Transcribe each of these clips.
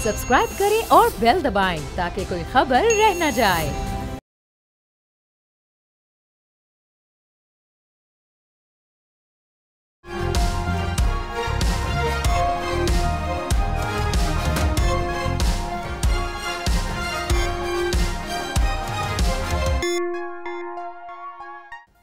Subscribe करें और bell दबाएं ताकि कोई खबर रह न जाए।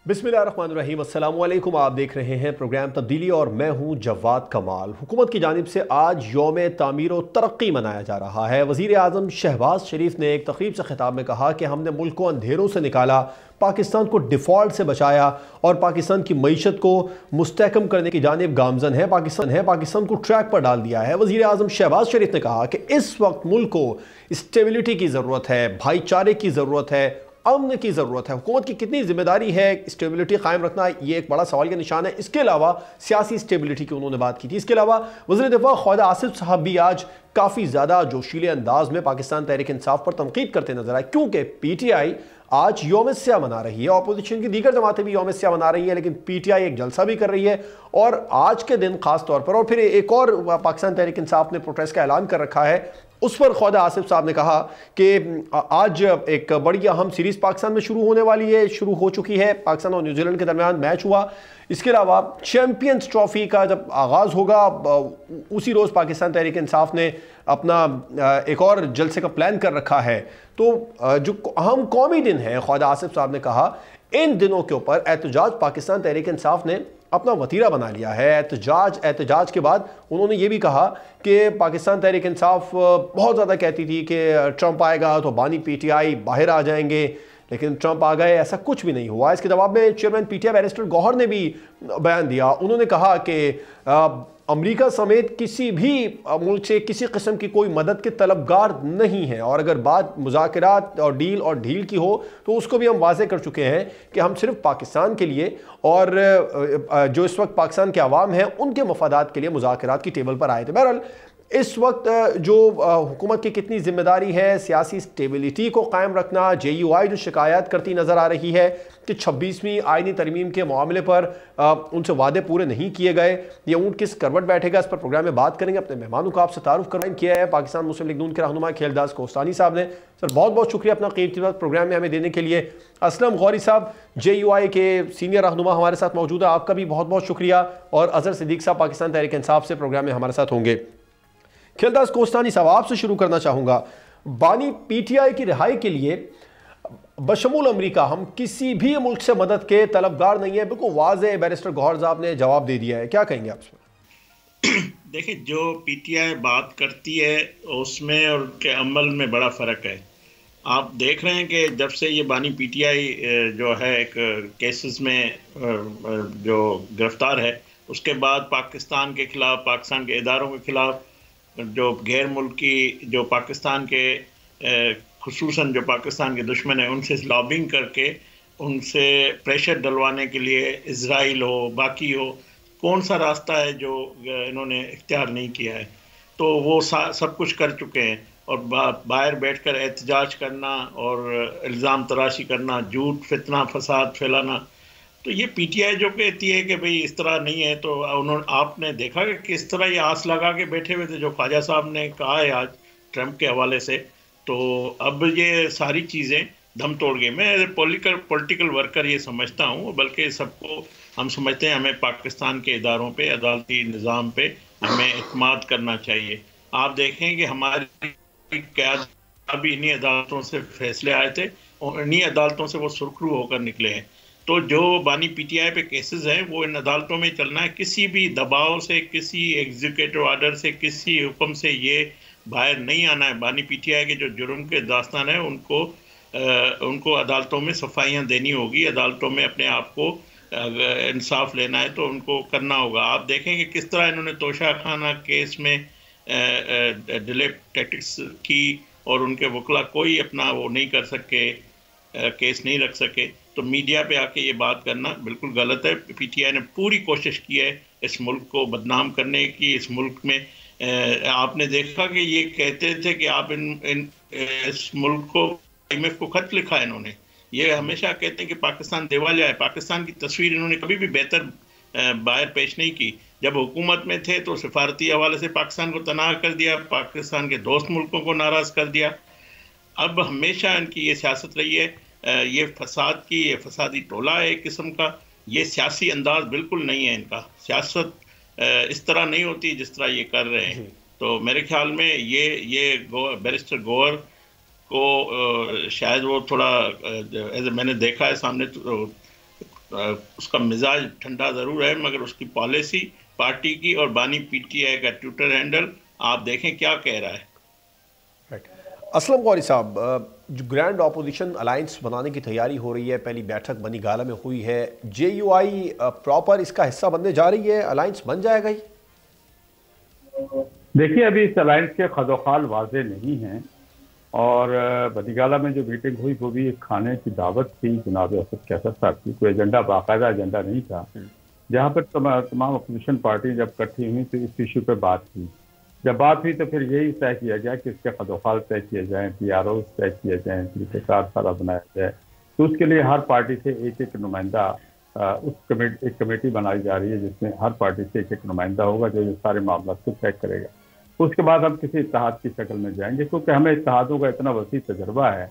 बिस्मिल्लाहिर्रहमानिर्रहीम, अस्सलाम वालेकुम। आप देख रहे हैं प्रोग्राम तब्दीली और मैं हूं जवाद कमाल। हुकूमत की जानिब से आज यौम तामीर व तरक्की मनाया जा रहा है। वज़ीर आज़म शहबाज शरीफ ने एक तकरीब से खिताब में कहा कि हमने मुल्क को अंधेरों से निकाला, पाकिस्तान को डिफ़ॉल्ट से बचाया और पाकिस्तान की मईशत को मुस्तहकम करने की जानिब गामजन है। पाकिस्तान को ट्रैक पर डाल दिया है। वज़ीर आज़म शहबाज शरीफ ने कहा कि इस वक्त मुल्क को स्टेबिलिटी की ज़रूरत है, भाईचारे की ज़रूरत है, अमन की ज़रूरत है। हुकूमत की कितनी जिम्मेदारी है स्टेबिलिटी कायम रखना, ये एक बड़ा सवाल का निशान है। इसके अलावा सियासी स्टेबिलिटी की उन्होंने बात की थी। इसके अलावा वज़ीर दिफा ख्वाजा आसिफ साहब भी आज काफ़ी ज़्यादा जोशीले अंदाज में पाकिस्तान तहरीक इंसाफ पर तनकीद करते नजर आए, क्योंकि PTI आज यौम सियाह मना रही है। अपोजिशन की दीगर जमातें भी यौम सियाह मना रही है, लेकिन PTI एक जलसा भी कर रही है। और आज के दिन खास तौर पर, और फिर एक और पाकिस्तान तहरीक इंसाफ ने प्रोटेस्ट का ऐलान कर रखा है, उस पर ख्वाजा आसिफ साहब ने कहा कि आज एक बड़ी अहम सीरीज़ पाकिस्तान में शुरू होने वाली है, शुरू हो चुकी है। पाकिस्तान और न्यूजीलैंड के दरमियान मैच हुआ। इसके अलावा चैम्पियंस ट्रॉफी का जब आगाज़ होगा, उसी रोज़ पाकिस्तान तहरीक इंसाफ ने अपना एक और जलसे का प्लान कर रखा है। तो जो अहम कौमी दिन है, ख्वाजा आसिफ साहब ने कहा इन दिनों के ऊपर एहतजाज पाकिस्तान तहरीक इंसाफ ने अपना वतीरा बना लिया है। एहतजाज के बाद उन्होंने ये भी कहा कि पाकिस्तान तहरीक इंसाफ बहुत ज़्यादा कहती थी कि ट्रंप आएगा तो बानी PTI बाहर आ जाएंगे, लेकिन ट्रंप आ गए, ऐसा कुछ भी नहीं हुआ। इसके जवाब में चेयरमैन PTI बैरिस्टर गौहर ने भी बयान दिया। उन्होंने कहा कि अमेरिका समेत किसी भी मुल्क से किसी किस्म की कोई मदद के तलबगार नहीं है, और अगर बात मुज़ाकरात और ढील की हो तो उसको भी हम वाज़ेह कर चुके हैं कि हम सिर्फ पाकिस्तान के लिए और जो इस वक्त पाकिस्तान के अवाम हैं उनके मफादात के लिए मुज़ाकरात की टेबल पर आए थे। बहरहाल इस वक्त जो हुकूमत की कितनी जिम्मेदारी है सियासी स्टेबिलिटी को कायम रखना। JUI जो शिकायत करती नज़र आ रही है कि 26वीं आईनी तरमीम के मामले पर उनसे वादे पूरे नहीं किए गए, ये ऊँट किस करवट बैठेगा, इस पर प्रोग्राम में बात करेंगे। अपने मेहमानों को आपसे तारुफ करवाएं किया है पाकिस्तान मुस्लिम लीग नून के रहनुमा खेलदास कोस्तानी साहब ने। सर बहुत बहुत शुक्रिया अपना कीमती वक्त प्रोग्राम में हमें देने के लिए। असलम गौरी साहब JUI के सीनियर रहनुमा हमारे साथ मौजूद है, आपका भी बहुत बहुत शुक्रिया। और अजहर सिद्दीक साहब पाकिस्तान तहरीक इंसाफ से प्रोग्राम में हमारे साथ होंगे। खेलदास कोस्तानी साहब आपसे शुरू करना चाहूँगा। बानी PTI की रिहाई के लिए बशमूल अमेरिका हम किसी भी मुल्क से मदद के तलबगार नहीं है, बिल्कुल वाज़ेह बैरिस्टर गौहर साहब ने जवाब दे दिया है, क्या कहेंगे आप इसमें? देखिए, जो PTI बात करती है उसमें और उनके अमल में बड़ा फ़र्क है। आप देख रहे हैं कि जब से ये बानी PTI जो है एक केसेस में जो गिरफ्तार है, उसके बाद पाकिस्तान के ख़िलाफ़, पाकिस्तान के इदारों के ख़िलाफ़, जो गैर मुल्की जो पाकिस्तान के खुसूसन जो पाकिस्तान के दुश्मन हैं उनसे लॉबिंग करके उनसे प्रेशर डलवाने के लिए इज़राइल हो बाकी हो, कौन सा रास्ता है जो इन्होंने इख्तियार नहीं किया है। तो वो सब कुछ कर चुके हैं। और बाहर बैठकर एहतजाज करना और इल्ज़ाम तराशी करना, झूठ फितना फसाद फैलाना, तो ये PTI जो कहती है कि भाई इस तरह नहीं है, तो आपने देखा कि किस तरह ये आस लगा के बैठे हुए थे जो ख्वाजा साहब ने कहा है आज ट्रंप के हवाले से। तो अब ये सारी चीज़ें दम तोड़ गई। मैं पॉलिटिकल वर्कर ये समझता हूँ, बल्कि सबको हम समझते हैं हमें पाकिस्तान के इदारों पे, अदालती निज़ाम पे हमें इत्मीनान करना चाहिए। आप देखें कि हमारी क़यादत अभी इन्हीं अदालतों से फैसले आए थे और इन्हीं अदालतों से वो सुरखरू होकर निकले हैं। तो जो बानी PTI पे केसेस हैं वो इन अदालतों में चलना है। किसी भी दबाव से, किसी एग्जीक्यूटिव ऑर्डर से, किसी हुक्म से ये बाहर नहीं आना है। बानी PTI के जो जुर्म के दास्तान है उनको अदालतों में सफाइयाँ देनी होगी। अदालतों में अपने आप को इंसाफ लेना है तो उनको करना होगा। आप देखेंगे किस तरह इन्होंने तोशा खाना केस में डिले टैक्टिक्स की और उनके वकला कोई अपना वो नहीं कर सके, केस नहीं रख सके। तो मीडिया पे आके ये बात करना बिल्कुल गलत है। PTI ने पूरी कोशिश की है इस मुल्क को बदनाम करने की। इस मुल्क में आपने देखा कि ये कहते थे कि आप इस मुल्क को IMF को खत लिखा है इन्होंने। ये हमेशा कहते हैं कि पाकिस्तान दिवालिया है। पाकिस्तान की तस्वीर इन्होंने कभी भी बेहतर बाहर पेश नहीं की। जब हुकूमत में थे तो सिफारती हवाले से पाकिस्तान को तनाह कर दिया, पाकिस्तान के दोस्त मुल्कों को नाराज कर दिया। अब हमेशा इनकी ये सियासत रही है, ये फसाद की, ये फसादी टोला है एक किस्म का। ये सियासी अंदाज बिल्कुल नहीं है इनका। सियासत इस तरह नहीं होती जिस तरह ये कर रहे हैं। तो मेरे ख्याल में ये बैरिस्टर गौहर को शायद वो थोड़ा मैंने देखा है सामने, तो उसका मिजाज ठंडा ज़रूर है, मगर उसकी पॉलिसी पार्टी की और बानी पीटीआई का ट्विटर हैंडल आप देखें क्या कह रहा है। असलम गौरी साहब, जो ग्रैंड ऑपोजिशन अलायंस बनाने की तैयारी हो रही है, पहली बैठक बनी गाला में हुई है, JUI प्रॉपर इसका हिस्सा बनने जा रही है, अलायंस बन जाएगा ही? देखिए, अभी इस अलायंस के खदोखाल वाजे नहीं हैं, और बदीगाला में जो मीटिंग हुई वो भी एक खाने की दावत थी जनाब असद कैसर साहब की, कोई एजेंडा, बाकायदा एजेंडा नहीं था। जहाँ पर तमाम अपोजिशन पार्टी जब इकट्ठी हुई तो इस इशू पर बात हुई। जब बात हुई तो फिर यही तय किया गया कि इसके खदोखाल तय किए जाएँ, PRO तय किए जाएँ, तरीक़ेकार सारा बनाया जाए। तो उसके लिए हर पार्टी से एक एक नुमाइंदा, एक कमेटी बनाई जा रही है जिसमें हर पार्टी से एक एक नुमाइंदा होगा जो ये सारे मामला को तय करेगा। उसके बाद हम किसी इत्तेहाद की शक्ल में जाएंगे, क्योंकि हमें इत्तेहादों का इतना वसी तजर्बा है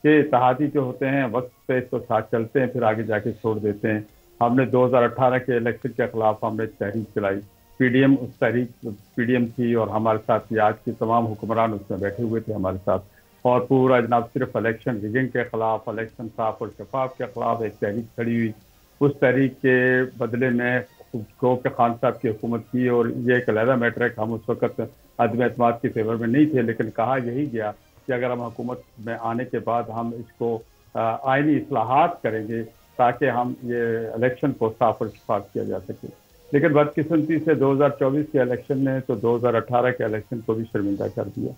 कि इत्तेहादी जो होते हैं वक्त पे इसको साथ चलते हैं, फिर आगे जाके छोड़ देते हैं। हमने 2018 के इलेक्शन के खिलाफ हमने तहरीक चलाई, PDM उस तहरीक PDM थी, और हमारे साथ आज के तमाम हुक्मरान उसमें बैठे हुए थे हमारे साथ, और पूरा जनाब सिर्फ इलेक्शन रिगिंग के खिलाफ, इलेक्शन साफ और शफाफ के खिलाफ एक तहरीक खड़ी हुई। उस तहरीक के बदले में गो के खान साहब की हुकूमत की, और ये एक अलहदा मैटर है कि हम उस वक्त अदम एतमाद की फेवर में नहीं थे, लेकिन कहा यही गया कि अगर हम हुकूमत में आने के बाद हम इसको आइनी इस्लाहात करेंगे ताकि हम ये इलेक्शन को साफ और शफाफ किया जा सके। लेकिन बदकिस्मती से 2024 के इलेक्शन ने तो 2018 के इलेक्शन को भी शर्मिंदा कर दिया,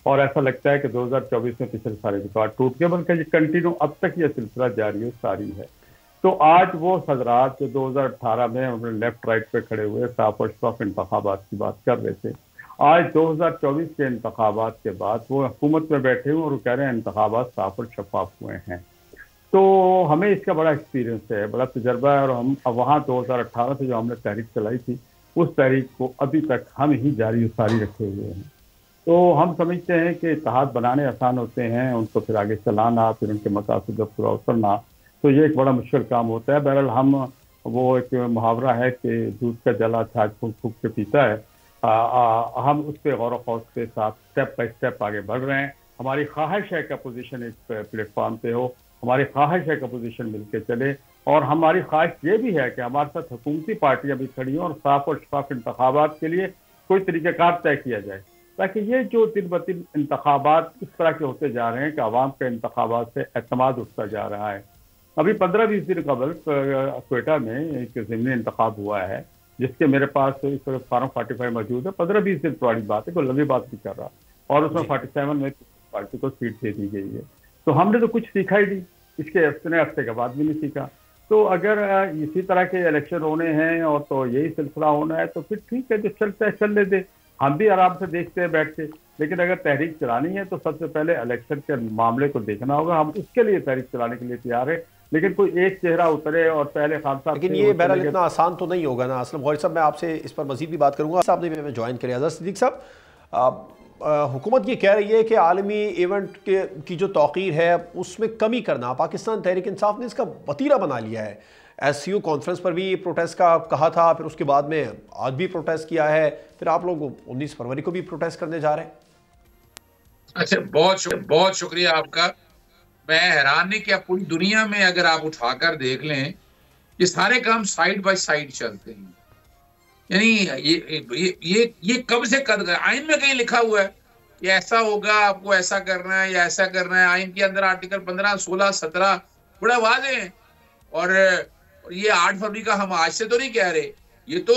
और ऐसा लगता है कि 2024 में पिछले सारे रिकॉर्ड टूट गए, बल्कि कंटिन्यू अब तक ये सिलसिला जारी और सारी है। तो आज वो हजरात जो 2018 में उन्होंने लेफ्ट राइट पे खड़े हुए साफ और शफाफ इंतखाबात की बात कर रहे थे, आज 2024 के इंतखाबात के बाद वो हुकूमत में बैठे हुए और कह रहे हैं इंतखाबात साफ और शफाफ हुए हैं। तो हमें इसका बड़ा एक्सपीरियंस है, बड़ा तजर्बा है, और हम वहाँ 2018 से जो हमने तहरीक चलाई थी उस तहरीक को अभी तक हम ही जारी उसारी रखे हुए हैं। तो हम समझते हैं कि इत्तेहाद बनाने आसान होते हैं, उनको फिर आगे चलाना, फिर उनके मकासद पर पूरा उतरना, तो ये एक बड़ा मुश्किल काम होता है। बहरहाल हम, वो एक मुहावरा है कि दूध का जला छाछ फूंक फूंक के पीता है, हम उस पर गौर व के साथ स्टेप बाई स्टेप आगे बढ़ रहे हैं। हमारी ख्वाहिश है कि अपोजिशन एक प्लेटफॉर्म पे हो, हमारी ख्वाहिश है कि अपोजिशन मिलकर चले, और हमारी ख्वाहिश ये भी है कि हमारे साथ हुकूमती पार्टियां भी खड़ी हों और साफ और शफाफ इंतखाबात के लिए कोई तरीक़ाकार तय किया जाए, ताकि ये जो दिन ब दिन इंतखाबात इस तरह के होते जा रहे हैं कि आवाम के इंतखाबात से एतमाद उठता जा रहा है। अभी 15-20 दिन कबल क्वेटा में एक ज़िमनी इंतखाब हुआ है, जिसके मेरे पास इस वक्त फॉर्म 45 मौजूद है। 15-20 दिन पुरानी बात है, कोई लंबी बात नहीं कर रहा, और उसमें 47 में पार्टी को सीट दे दी गई है। तो हमने तो कुछ सीखा ही नहीं, इसके हफ्ते के बाद भी नहीं सीखा। तो अगर इसी तरह के इलेक्शन होने हैं और तो यही सिलसिला होना है तो फिर ठीक है, जो चलता है चल लेते, हम भी आराम से देखते हैं बैठ के। लेकिन अगर तहरीक चलानी है तो सबसे पहले इलेक्शन के मामले को देखना होगा, हम उसके लिए तहरीक चलाने के लिए तैयार है, लेकिन कोई एक चेहरा उतरे और पहले खान साहब। लेकिन ये बहरहाल इतना आसान तो नहीं होगा ना। असलम गौहरी साहब, मैं आपसे इस पर मजीद भी बात करूंगा। साहब ने भी ज्वाइन किया। अज़हर सिद्दीक़ साहब, हुकूमत ये कह रही है कि आलमी इवेंट की जो तौक़ीर है उसमें कमी करना, पाकिस्तान तहरीक इंसाफ ने इसका वतीरा बना लिया है। SCU कॉन्फ्रेंस पर भी प्रोटेस्ट का कहा था, फिर उसके बाद में आज भी प्रोटेस्ट किया है, फिर आप लोग 19 फरवरी को भी प्रोटेस्ट करने जा रहे हैं। अच्छा, बहुत शुक्रिया आपका। मैं हैरान नहीं कि आप पूरी दुनिया में अगर आप उठाकर देख लें, ये सारे काम साइड बाय साइड चलते हैं। यानी ये कब से कद आइन में कहीं लिखा हुआ है कि ऐसा होगा, आपको ऐसा करना है या ऐसा करना है? आइन के अंदर आर्टिकल 15, 16, 17 बड़ा वाज़े हैं। और ये 8 फरवरी का हम आज से तो नहीं कह रहे, ये तो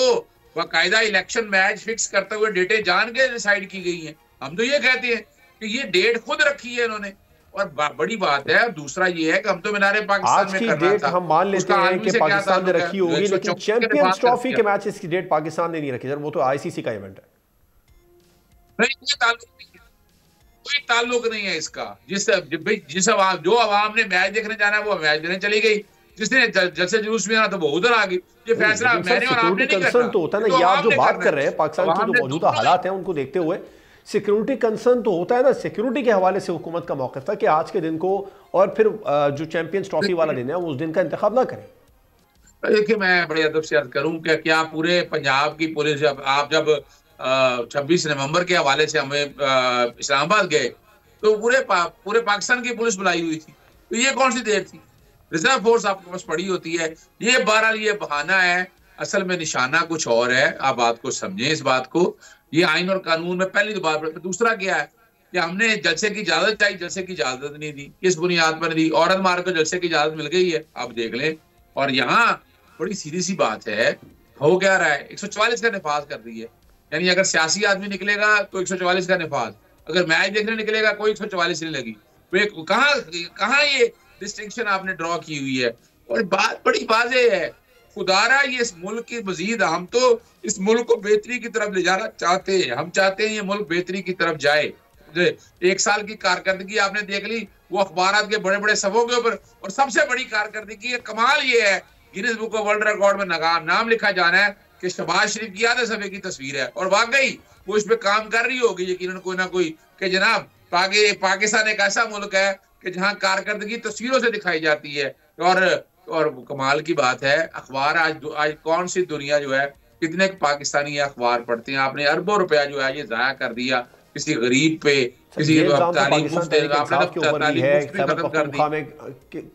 बाकायदा इलेक्शन मैच फिक्स करते हुए डेटें जान के डिसाइड की गई हैं। हम तो ये कहते हैं कि ये डेट खुद रखी है इन्होंने, और बड़ी बात है। दूसरा ये है कि हम तो मीनारे पाकिस्तान में करना था, हम मान लेते हैं कि पाकिस्तान ने रखी होगी, लेकिन चैंपियंस ट्रॉफी के मैचेस की डेट पाकिस्तान ने नहीं रखी, वो तो ICC का इवेंट है। कोई ताल्लुक नहीं है इसका। जो आवाम ने मैच देखने जाना है वो मैच देखने चली गई, जिसने जलसे जुलूस में आना तो वो उधर आ गई। ये फैसला मैंने और आपने नहीं करना। तो होता है ना, ये आप जो बात कर रहे हैं पाकिस्तान की जो मौजूदा हालात हैं उनको देखते हुए सिक्योरिटी कंसर्न तो होता है ना। सिक्योरिटी के हवाले से हुकूमत का मौक़िफ़ था कि आज के दिन को और फिर जो चैंपियंस ट्रॉफी वाला दिन है उस दिन का इंतखाब ना करें। देखिए, मैं बड़े अदब से अर्ज करूं कि क्या पूरे पंजाब की पुलिस, आप जब 26 नवंबर के हवाले से हमें इस्लामाबाद गए तो पूरे पाकिस्तान की पुलिस बुलाई हुई थी, तो ये कौन सी देर थी? रिजर्व फोर्स आपके पास पड़ी होती है। ये बहरहाल ये बहाना है, असल में निशाना कुछ और है। आप बात को समझें, इस बात को। ये आइन और कानून में पहली तो बात। दूसरा क्या है कि हमने जलसे की इजाजत चाहिए, जलसे की इजाजत नहीं दी। किस बुनियाद पर दी? औरत मार को जलसे की इजाजत मिल गई है, आप देख लें। और यहाँ बड़ी सीधी सी बात है, हो क्या रहा है, 144 का निफाज कर दी है। यानी अगर सियासी आदमी निकलेगा तो 144 का निफाज, अगर मैच देखने निकलेगा कोई 144 नहीं लगी। तो कहाँ ये डिस्टिंक्शन आपने ड्रॉ की हुई है? और बात बड़ी वाज़ेह है, खुदारा ये इस मुल्क की मजीद, हम तो इस मुल्क को बेहतरी की तरफ ले जाना चाहते हैं। हम चाहते हैं ये मुल्क बेहतरी की तरफ जाए। 1 साल की कारकर्दगी आपने देख ली, वो अखबारात के बड़े बड़े सफ़ों के ऊपर। और सबसे बड़ी कारकर्दगी कमाल ये है, Guinness book of world record में नाम लिखा जाना है कि शहबाज शरीफ की आधे सफ़े की तस्वीर है। और वाकई वो इस पे काम कर रही होगी यकीनन कोई ना कोई, कि जनाब पाकिस्तान एक ऐसा मुल्क है कि जहां कारकर्दगी तस्वीरों से दिखाई जाती है। और कमाल की बात है, अखबार आज कौन सी दुनिया जो है, कितने पाकिस्तानी अखबार पढ़ते हैं? आपने अरबों रुपया जो है ये जाया कर दिया किसी गरीब पे, किसी तालीम मुफ्त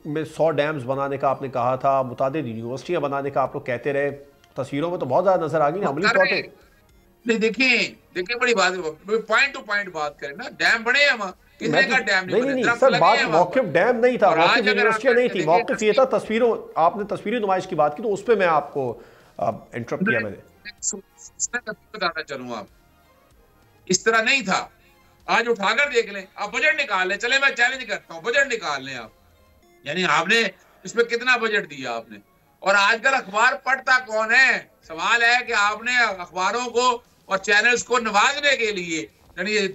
में 100 डैम्स बनाने का आपने कहा था, मुतादिद यूनिवर्सिटियां बनाने का आप लोग कहते रहे। तस्वीरों में तो बहुत ज्यादा नजर आ गई ना अमली तौर पे। नहीं, देखिए बड़ी बात, पॉइंट टू पॉइंट बात करें ना। डैम बने हैं वहाँ, कितने का डैम नहीं सर, बात मौक़िफ़ डैम नहीं था, मौक़िफ़ यूनिवर्सिटियां नहीं थी, मौक़िफ़ ये था तस्वीरों, आपने तस्वीरी नुमाइश की बात की तो उस पर मैं आपको इंटरप्ट किया। मैंने बताना चलूँ, आप इस तरह नहीं था। आज उठाकर देख लें, आप बजट निकाल लें, चले मैं चैलेंज करता हूँ, बजट निकाल लें आप। यानी आपने इसमें कितना बजट दिया आपने? और आजकल अखबार पढ़ता कौन है? सवाल है कि आपने अखबारों को और चैनल्स को नवाजने के लिए, यानी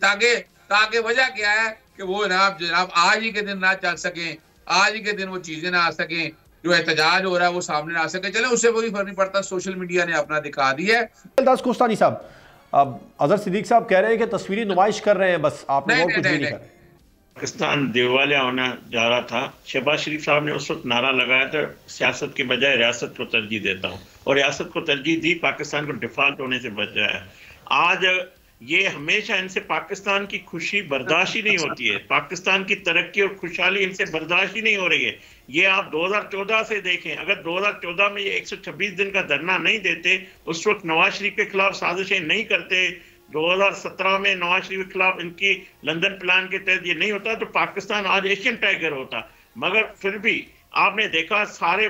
ताकि वजह क्या है कि वो जनाब आज ही के दिन ना चल सकें, आज ही के दिन वो चीजें ना आ सकें, जो एहतजाज हो रहा है वो सामने ना आ सके। चले, उससे कोई फर्क नहीं पड़ता, सोशल मीडिया ने अपना दिखा दिया है। दास कोस्तानी साहब, अब अजहर सिद्दीक साहब कह रहे हैं कि तस्वीरी नुमाइश कर रहे हैं, बस आप लोग कुछ भी नहीं कर रहे। पाकिस्तान दिवालिया होना जा रहा था। शहबाज शरीफ साहब ने उस वक्त नारा लगाया था, सियासत के बजाय रियासत को तरजीह देता हूँ, और रियासत को तरजीह दी, पाकिस्तान को डिफॉल्ट होने से बच जाया। आज ये हमेशा इनसे पाकिस्तान की खुशी बर्दाश्त ही नहीं होती है, पाकिस्तान की तरक्की और खुशहाली इनसे बर्दाश्त ही नहीं हो रही है। ये आप 2014 से देखें, अगर 2014 में ये 126 दिन का धरना नहीं देते, उस वक्त नवाज शरीफ के खिलाफ साजिशें नहीं करते, 2017 में नवाज शरीफ के खिलाफ इनकी लंदन प्लान के तहत ये नहीं होता, तो पाकिस्तान आज एशियन टाइगर होता। मगर फिर भी आपने देखा सारे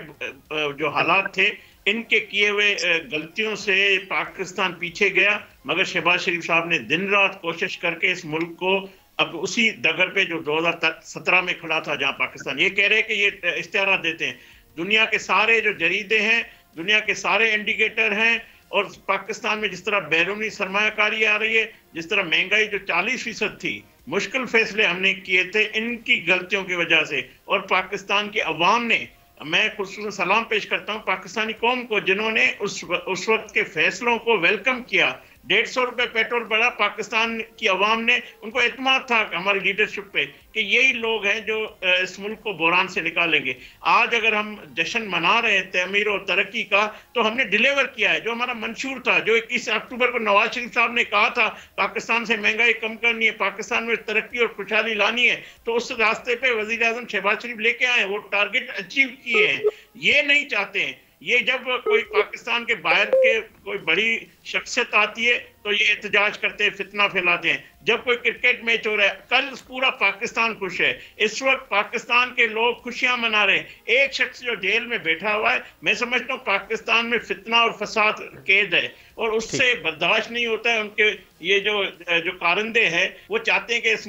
जो हालात थे, इनके किए हुए गलतियों से पाकिस्तान पीछे गया। मगर शहबाज शरीफ साहब ने दिन रात कोशिश करके इस मुल्क को अब उसी डगर पे जो 2017 में खड़ा था, जहां पाकिस्तान ये कह रहे हैं कि ये इश्तिहार देते हैं, दुनिया के सारे जो जरीदे हैं, दुनिया के सारे इंडिकेटर हैं, और पाकिस्तान में जिस तरह बैरूनी सरमायाकारी आ रही है, जिस तरह महंगाई जो 40% थी, मुश्किल फैसले हमने किए थे इनकी गलतियों की वजह से, और पाकिस्तान की अवाम ने, मैं खुसूसन सलाम पेश करता हूँ पाकिस्तानी कौम को, जिन्होंने उस वक्त के फैसलों को वेलकम किया। 150 रुपए पेट्रोल बढ़ा, पाकिस्तान की अवाम ने, उनको एतमाद था हमारी लीडरशिप पे कि यही लोग हैं जो इस मुल्क को बुहरान से निकालेंगे। आज अगर हम जश्न मना रहे हैं तमीर और तरक्की का, तो हमने डिलीवर किया है जो हमारा मंशूर था, जो 21 अक्टूबर को नवाज शरीफ साहब ने कहा था पाकिस्तान से महंगाई कम करनी है, पाकिस्तान में तरक्की और खुशहाली लानी है, तो उस रास्ते पे वजीर आजम शहबाज शरीफ लेके आए, वो टारगेट अचीव किए हैं। ये नहीं चाहते हैं, ये जब कोई पाकिस्तान के बाहर के कोई बड़ी शख्सियत आती है तो ये एहतजाज करते हैं, फितना फैलाते हैं। जब कोई क्रिकेट मैच हो रहा है, कल पूरा पाकिस्तान खुश है, इस वक्त पाकिस्तान के लोग खुशियां मना रहे हैं। एक शख्स जो जेल में बैठा हुआ है, मैं समझता हूँ पाकिस्तान में फितना और फसाद कैद है, और उससे बर्दाश्त नहीं होता है। उनके ये जो कारिंदे हैं, वो चाहते हैं कि इस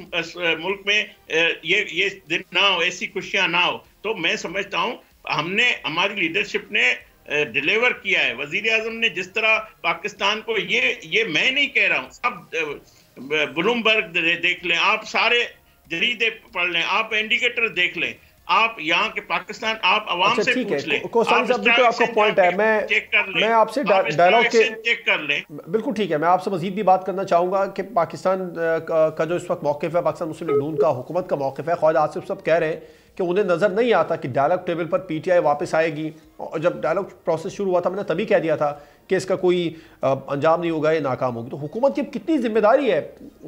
मुल्क में ये दिन ना हो, ऐसी खुशियां ना हो। तो मैं समझता हूँ हमारी लीडरशिप ने डिलीवर किया है। वजीर आजम ने जिस तरह पाकिस्तान को, ये मैं नहीं कह रहा हूँ, अब ब्लूमबर्ग देख लें, आप सारे जरीदे पढ़ लें, आप इंडिकेटर देख लें, आप यहाँ के पाकिस्तान, आप अवाम अच्छा से ठीक पूछ है, लें, कोसानी साहब बिल्कुल आपका पॉइंट है। मैं आपसे डायलॉग के चेक कर लें। बिल्कुल ठीक है, मैं आपसे मजीद भी बात करना चाहूँगा कि पाकिस्तान का जो इस वक्त मौक़िफ़ है, पाकिस्तान मुस्लिम लीग नून का हुकूमत का मौक़िफ़ है, ख्वाजा आसिफ साहब कह रहे हैं कि उन्हें नज़र नहीं आता कि डायलॉग टेबल पर पीटीआई वापस आएगी। और जब डायलॉग प्रोसेस शुरू हुआ था मैंने तभी कह दिया था कि इसका कोई अंजाम नहीं होगा, ये नाकाम होगी। तो हुकूमत की कितनी जिम्मेदारी है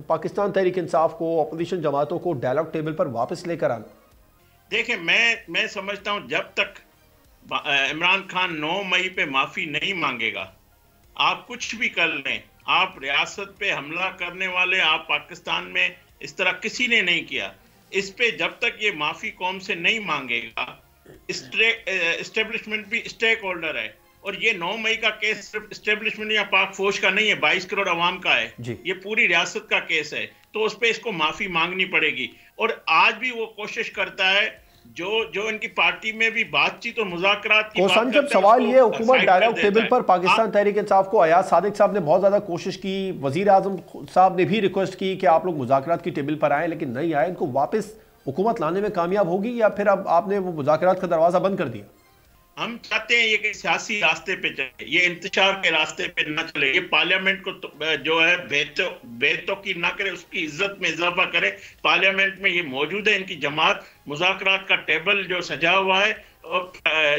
पाकिस्तान तहरीक इंसाफ को, अपोजिशन जमातों को डायलॉग टेबल पर वापस लेकर आना? देखिए, मैं समझता हूं जब तक इमरान खान 9 मई पे माफी नहीं मांगेगा, आप कुछ भी कर लें, आप रियासत पे हमला करने वाले, आप पाकिस्तान में इस तरह किसी ने नहीं किया, इस पे जब तक ये माफी कौम से नहीं मांगेगा, एस्टेब्लिशमेंट भी स्टेक होल्डर है। और ये 9 मई का केस सिर्फ एस्टेब्लिशमेंट या पाक फौज का नहीं है, 22 करोड़ अवाम का है, ये पूरी रियासत का केस है। तो उस पे इसको माफी मांगनी पड़ेगी। और आज भी वो कोशिश करता है, जो इनकी पार्टी में भी बातचीत और मुज़ाकरात की बात करते हैं, सवाल ये, हुकूमत डायलॉग टेबल पर पाकिस्तान तहरीक इंसाफ को, अयाज सादिक साहब ने बहुत ज्यादा कोशिश की, वजीर आजम साहब ने भी रिक्वेस्ट की कि आप लोग मुज़ाकरात की टेबल पर आए, लेकिन नहीं आए। इनको वापस हुकूमत लाने में कामयाब होगी या फिर अब आपने वो मुज़ाकरात का दरवाजा बंद कर दिया? हम चाहते हैं ये कि सियासी रास्ते पे चले, ये इंतशार के रास्ते पे ना चले, ये पार्लियामेंट को जो है बेतो की ना करे, उसकी इज्जत में इजाफा करे। पार्लियामेंट में ये मौजूद है, इनकी जमात, मुज़ाकरात का टेबल जो सजा हुआ है। और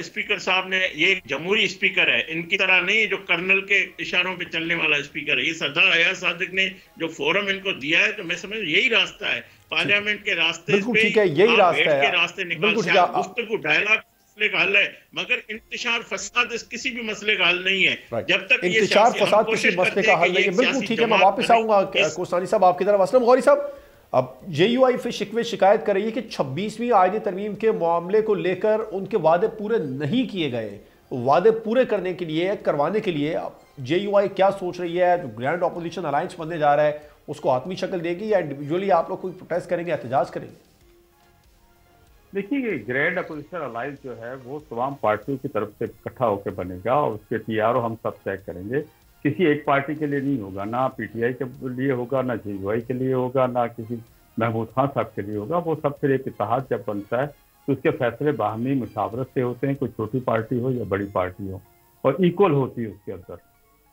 स्पीकर साहब ने, ये जमहूरी स्पीकर है, इनकी तरह नहीं जो कर्नल के इशारों पे चलने वाला स्पीकर है। ये सरदार अयाज सादिक ने जो फोरम इनको दिया है, तो मैं समझ यही रास्ता है, पार्लियामेंट के रास्ते पे, यही रास्ता है, रास्ते निकाल, गुफ्तगू डायलॉग का हल है, मगर इंतशार फसाद किसी भी मसले का हल नहीं है। जब तक इंतशार फसाद किसी मसले का हल नहीं है। बिल्कुल ठीक है, मैं वापस आऊंगा कोसानी साहब आपकी तरफ। असलम गौरी साहब, अब जेयूआई फिर शिकवे शिकायत कर रही है कि 26वीं आईनी तरमीम के मामले को लेकर उनके वादे पूरे नहीं किए गए। वादे पूरे करने के लिए, करवाने के लिए जेयूआई क्या सोच रही है? ग्रैंड ऑपोजिशन अलायंस बनने जा रहा है, उसको आत्मी शक्ल देगी या इंडिविजुअली आप लोग कोई प्रोटेस्ट करेंगे, एहतजाज करेंगे? देखिए, ग्रैंड अपोजिशन अलायंस जो है वो तमाम पार्टियों की तरफ से इकट्ठा होकर बनेगा और उसके टीआरओ हम सब तय करेंगे। किसी एक पार्टी के लिए नहीं होगा, ना पीटीआई के लिए होगा, ना जेयूआई के लिए होगा, ना किसी महमूद खान साहब के लिए होगा। वो सब फिर एक इत्तेहाद जब बनता है तो उसके फैसले बाहमी मुशावरत से होते हैं, कोई छोटी पार्टी हो या बड़ी पार्टी हो, और इक्वल होती है उसके अंदर।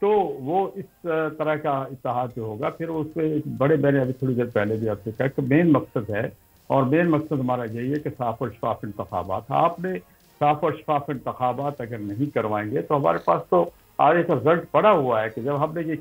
तो वो इस तरह का इत्तेहाद जो होगा, फिर उसमें बड़े, मैंने अभी थोड़ी देर पहले भी आपसे कहा कि मेन मकसद है, और मेन मकसद हमारा यही है कि साफ और शफाफ इंतखाबात। आपने साफ और शफाफ इंतखाबात अगर नहीं करवाएंगे तो हमारे पास तो आज एक रिजल्ट पड़ा हुआ है कि जब हमने ये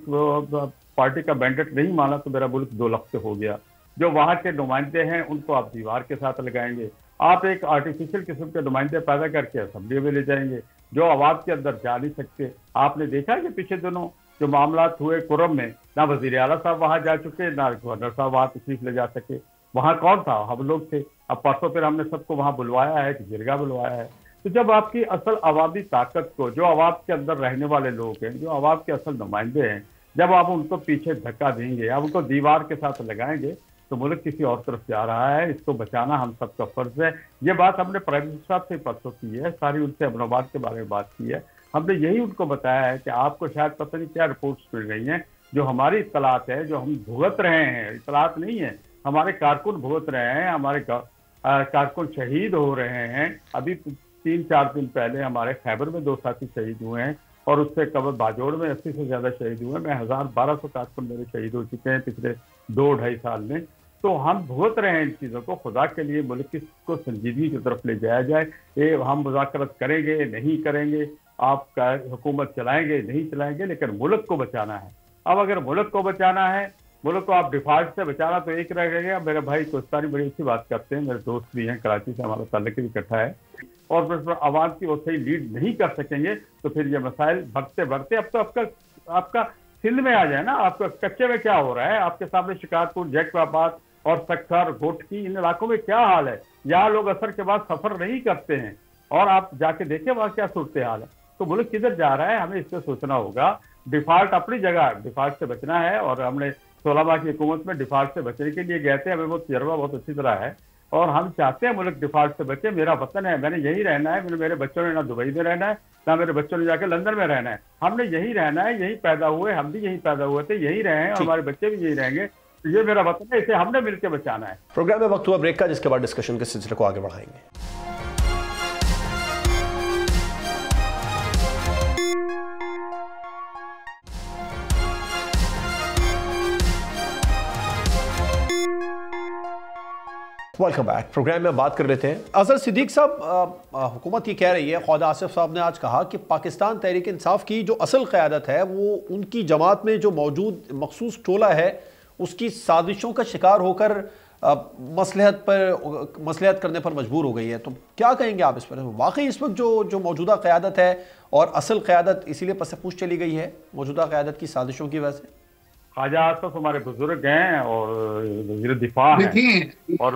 पार्टी का मैंडेट नहीं माना तो मेरा मुल्क 2 लाख से हो गया। जो वहाँ के नुमाइंदे हैं उनको आप दीवार के साथ लगाएंगे, आप एक आर्टिफिशियल किस्म के नुमाइंदे पैदा करके असम्बली में ले जाएंगे जो आवाज के अंदर जा नहीं सकते। आपने देखा कि पिछले दिनों जो मामला हुए कुरम में, ना वजीर आला साहब वहाँ जा चुके, ना गवर्नर साहब वहाँ तशरीफ ले जा सके। वहाँ कौन था? हम लोग थे। अब परसों फिर हमने सबको वहाँ बुलवाया है कि जिरगा बुलवाया है। तो जब आपकी असल अवामी ताकत को, जो आवाम के अंदर रहने वाले लोग हैं, जो आवाम के असल नुमाइंदे हैं, जब आप उनको पीछे धक्का देंगे, आप उनको दीवार के साथ लगाएंगे तो मुल्क किसी और तरफ जा रहा है। इसको बचाना हम सबका फर्ज है। ये बात हमने प्राइम मिनिस्टर साहब से परसों की है, सारी उनसे अमनाबाद के बारे में बात की है। हमने यही उनको बताया है कि आपको शायद पता नहीं क्या रिपोर्ट्स मिल रही हैं, जो हमारी इत्तलात है, जो हम भुगत रहे हैं, इत्तलात नहीं है, हमारे कारकुन भुगत रहे हैं, हमारे कारकुन शहीद हो रहे हैं। अभी 3-4 दिन पहले हमारे खैबर में 2 साथी शहीद हुए हैं और उससे कबर बाजोड़ में 80 से ज्यादा शहीद हुए हैं। मैं 1200 कारकुन मेरे शहीद हो चुके हैं पिछले 2-2.5 साल में। तो हम भुगत रहे हैं इन चीज़ों को। खुदा के लिए मुल्क को संजीदगी की तरफ ले जाया जाए। ये हम मुज़ाकरत करेंगे नहीं करेंगे, आपका हुकूमत चलाएंगे नहीं चलाएंगे, लेकिन मुल्क को बचाना है। अब अगर मुल्क को बचाना है, मुल्क को आप डिफॉल्ट से बचाना, तो एक रह गया। मेरे भाई कोस्तानी बड़ी अच्छी बात करते हैं, मेरे दोस्त भी हैं, कराची से हमारा ताल्लुक भी इकट्ठा है, और फिर आवाज़ की वो सही लीड नहीं कर सकेंगे तो फिर ये मसाइल बढ़ते बढ़ते अब तो आपका सिंध में आ जाए ना। आपका कच्चे में क्या हो रहा है? आपके सामने शिकारपुर, जैकबाबाद और सक्खर, घोटकी, इन इलाकों में क्या हाल है? यहाँ लोग असर के बाद सफर नहीं करते हैं और आप जाके देखें वहाँ क्या सूरत हाल है। तो मुल्क किधर जा रहा है, हमें इस पर सोचना होगा। डिफॉल्ट अपनी जगह, डिफॉल्ट से बचना है, और हमने 16 माह की हुकूमत में डिफॉल्ट से बचने के लिए गए थे। हमें वो तजर्बा बहुत अच्छी तरह है और हम चाहते हैं मुल्क डिफॉल्ट से बचे। मेरा वतन है, मैंने यही रहना है। मेरे बच्चों ने ना दुबई में रहना है, ना मेरे बच्चों ने जाके लंदन में रहना है। हमने यही रहना है, यही पैदा हुए, हम भी यही पैदा हुए थे, यही रहे हैं और हमारे बच्चे भी यही रहेंगे। ये मेरा वतन है, इसे हमने मिलकर बचाना है। प्रोग्राम में वक्त हुआ ब्रेक का, जिसके बाद डिस्कशन के सिलसिले को आगे बढ़ाएंगे। Welcome back. प्रोग्राम में बात कर रहे थे अजहर सिद्दीक साहब, हुकूमत ये कह रही है, ख्वाजा आसिफ साहब ने आज कहा कि पाकिस्तान तहरीक इंसाफ की जो असल क़यादत है वो उनकी जमात में जो मौजूद मखसूस टोला है उसकी साजिशों का शिकार होकर मसलहत करने पर मजबूर हो गई है। तो क्या कहेंगे आप इस पर? वाकई इस वक्त जो मौजूदा क़यादत है और असल क़यादत इसीलिए पसपूछ चली गई है मौजूदा क़यादत की साजिशों की वजह से? ख्वाजा आसिफ हमारे बुजुर्ग हैं और वज़ीर दिफा हैं, और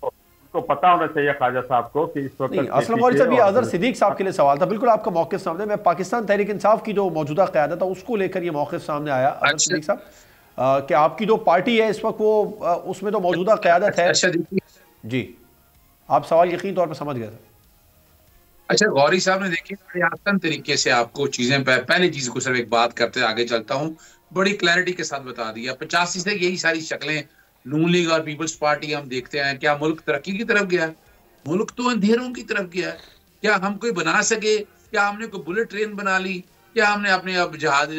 उनको पता होना चाहिए ख्वाजा साहब को कि इस वक्त असलम गौरी साहब, ये अजहर सिद्दीक साहब के लिए सवाल था। बिल्कुल आपका मौक़िफ़ सामने, मैं पाकिस्तान तहरीक इंसाफ की जो मौजूदा क़यादत है उसको लेकर ये मौक़िफ़ सामने आया। अजहर सिद्दीक साहब, कि आपकी जो पार्टी है इस वक्त वो उसमें तो मौजूदा क़यादत है जी, आप सवाल यकीन तौर पर समझ गए थे। अच्छा गौरी साहब ने देखिए बड़े आसान तरीके से आपको चीजें, पहली चीज को सिर्फ एक बात करते आगे चलता हूँ, बड़ी क्लैरिटी के साथ बता दिया। 85 से यही सारी शक्लें नून लीग और पीपल्स पार्टी हम देखते हैं। क्या मुल्क तरक्की की तरफ गया? मुल्क तो अंधेरों की तरफ गया। क्या हम कोई बना सके? क्या हमने कोई बुलेट ट्रेन बना ली? क्या हमने अपने अब जहाज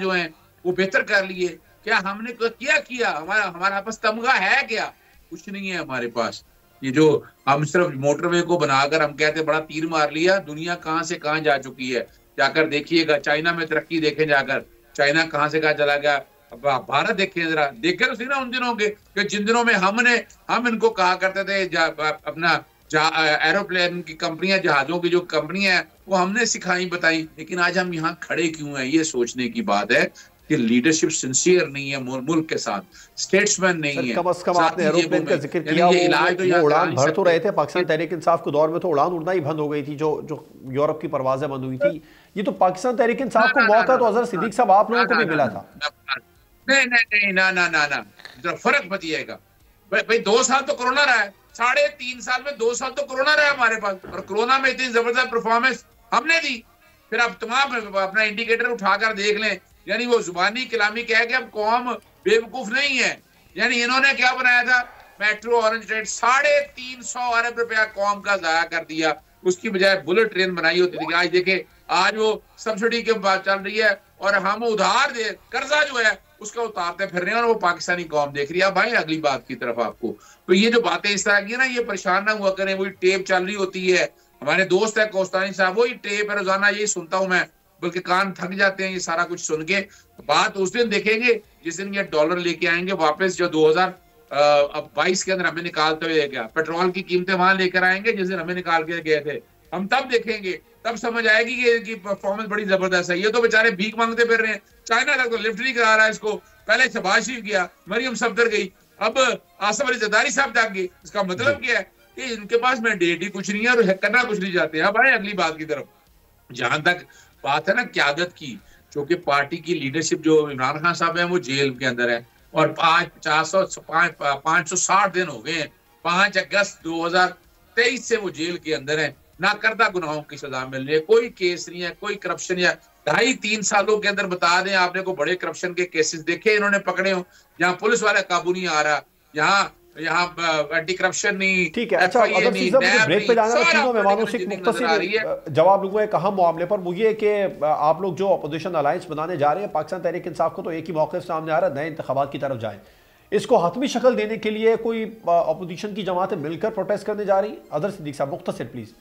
जो हैं वो बेहतर कर लिए? क्या हमने क्या किया? हमारा पास तमगा है क्या? कुछ नहीं है हमारे पास। ये जो हम सिर्फ मोटरवे को बनाकर हम कहते बड़ा तीर मार लिया, दुनिया कहाँ से कहाँ जा चुकी है। जाकर देखिएगा, चाइना में तरक्की देखें जाकर, चाइना कहाँ से कहाँ चला गया। अब भारत देखें जरा, देखे तो सही ना उन दिनों के कि जिन दिनों में हम इनको कहा करते थे अपना एरोप्लेन की कंपनियां, जहाजों की जो कंपनियां हैं वो हमने सिखाई बताई। लेकिन आज हम यहाँ खड़े क्यों हैं? ये सोचने की बात है कि लीडरशिप सिंसियर नहीं है मुल्क के साथ, स्टेट्समैन नहीं है। कम से कम आपने एरोप्लेन का जिक्र किया, वो उड़ान भर तो रहे थे। पाकिस्तान तहरीक इंसाफ के दौर में तो उड़ान उड़ना ही बंद हो गई थी, जो यूरोप की परवाजें बंद हुई थी। ये तो पाकिस्तान तहरीक इंसाफ को मौका तो अजहर सिद्दीक साहब आप लोगों को भी मिला था। नहीं, ना, फर्क बताइएगा भाई। 2 साल तो कोरोना रहा है, 3.5 साल में 2 साल तो कोरोना रहा हमारे पास, और कोरोना में इतनी जबरदस्त परफॉर्मेंस हमने दी। फिर आप तमाम अपना इंडिकेटर उठाकर देख लें, यानी वो जुबानी कलामी कह के अब कौम बेवकूफ नहीं है। यानी इन्होंने क्या बनाया था, मेट्रो ऑरेंज ट्रेन, 350 अरब रुपया कौम का जाया कर दिया। उसकी बजाय बुलेट ट्रेन बनाई होती थी। आज देखे, आज वो सब्सिडी के बात चल रही है और हम उधार दे कर्जा जो है उसका उतारते फिर रहे हैं, और वो पाकिस्तानी कौम देख रही है। भाई अगली बात की तरफ आपको, तो ये जो बातें इस तरह की है ना, ये परेशान ना हुआ करें। वही टेप चल रही होती है, हमारे दोस्त है कोस्तानी साहब, वही टेप है, रोजाना यही सुनता हूं मैं, बल्कि कान थक जाते हैं ये सारा कुछ सुन के। बात उस दिन देखेंगे जिस दिन ये डॉलर लेके आएंगे वापस, जो 2022 के अंदर हमें निकालते हुए गया। पेट्रोल की कीमतें वहां लेकर आएंगे जिस दिन हमें निकाल के गए थे, हम तब देखेंगे, तब समझ आएगी कि इनकी परफॉर्मेंस बड़ी जबरदस्त है। ये तो बेचारे भीख मांगते फिर रहे हैं, चाइना तक तो लिफ्ट नहीं करा रहा है इसको। पहले शहबाज शरीफ गया, मरियम सफदर गई, अब आसिफ अली जरदारी साहब तक गए। इसका मतलब क्या है कि इनके पास मैंडेट ही कुछ नहीं है और करना कुछ नहीं चाहते। अब आए अगली बात की तरफ। जहां तक बात है ना क्यादत की, जो कि पार्टी की लीडरशिप, जो इमरान खान साहब है वो जेल के अंदर है और 560 दिन हो गए हैं। 5 अगस्त 2023 से वो जेल के अंदर है, ना करदा गुनाहों की सजा मिल रही है, कोई केस नहीं है, कोई करप्शन या 2.5-3 सालों के अंदर बता दें आपने को बड़े करप्शन के केसेस देखे इन्होंने पकड़े हो, यहाँ पुलिस वाला काबू नहीं आ रहा, यहाँ एंटी करप्शन नहीं। ठीक है, अच्छा ब्रेक पे जाना है, तीनों मेहमानों से मुख्तसर जवाब लूंगा एक अहम मामले पर। वो ये कि आप लोग जो अपोजिशन अलायंस बनाने जा रहे हैं, पाकिस्तान तहरीक इंसाफ को तो एक ही मौके सामने आ रहा है, नए इंतखाबात की तरफ जाएं। इसको हतमी शक्ल देने के लिए कोई अपोजिशन की जमातें मिलकर प्रोटेस्ट करने जा रही है? अजहर सिद्दीक साहब मुख्तसर प्लीज।